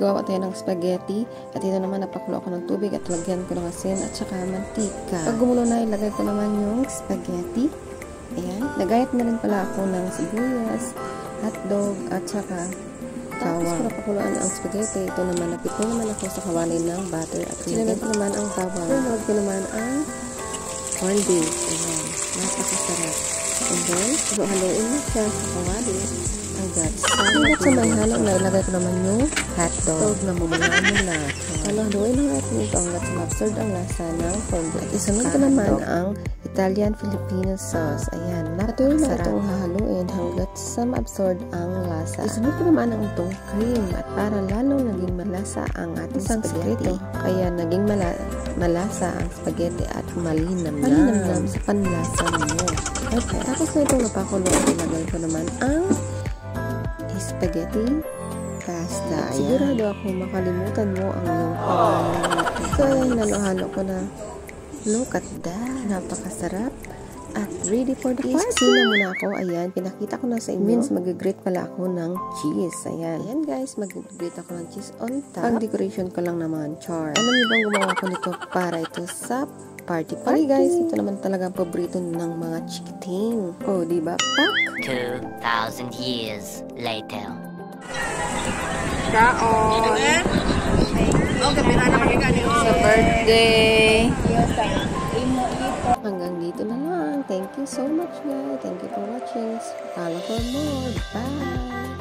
gawa tayo ng spaghetti. At ito naman, napakulo ako ng tubig at lagyan ko ng asin at saka mantika. Pag gumulo na, ilagay ko naman yung spaghetti. Ayan. Nagayat na rin pala ako ng sibuyas, hotdog, at saka tapos ko napakuluan ang spaghetti. Ito naman, napito naman ako sa kawali ng butter. At sinagay ko naman ang bawang. Sunod ko naman ang corned beef. Ayan. Napakasarap. And then, haluin na siya sa kawali. Hanggang sa may halong na ilagay ko naman yung hotdog na mumula-mula. Haluin na natin ito hanggang sa ma-absorb ang lasa ng corned beef. At isunod ko naman ang Italian Filipino sauce. Ayan. Napakasarap. Na itong hahaluin hanggang sa ma-absorb ang lasa. Isunod ko naman ang itong cream at para lalong naging malasa ang ating spaghetti. Kaya naging malasa ang spaghetti at malinamnam sa panlasa mo. Okay. Tapos na itong napakulo, ilagay ko naman ang spaghetti pasta. Ayan. Sigurado ako makalimutan mo ang iyong pangalan. So, ayan, nalo-halo ko na. Look at that. Napakasarap. At ready for the party. Sina muna ako. Ayan, pinakita ko na sa inyo. Means mag-grate pala ako ng cheese. Ayan. Ayan guys, mag-grate ako ng cheese on top. Pang decoration ko lang naman, char. Alam niyo bang gumawa ko nito para ito sa party. Okay guys, ito naman talaga ang paborito ng mga chikiting. Oh, diba? Pak! 2,000 years later. Kaon! Sa birthday! Hanggang dito na lang. Thank you so much guys. Thank you for watching. Follow for more. Bye!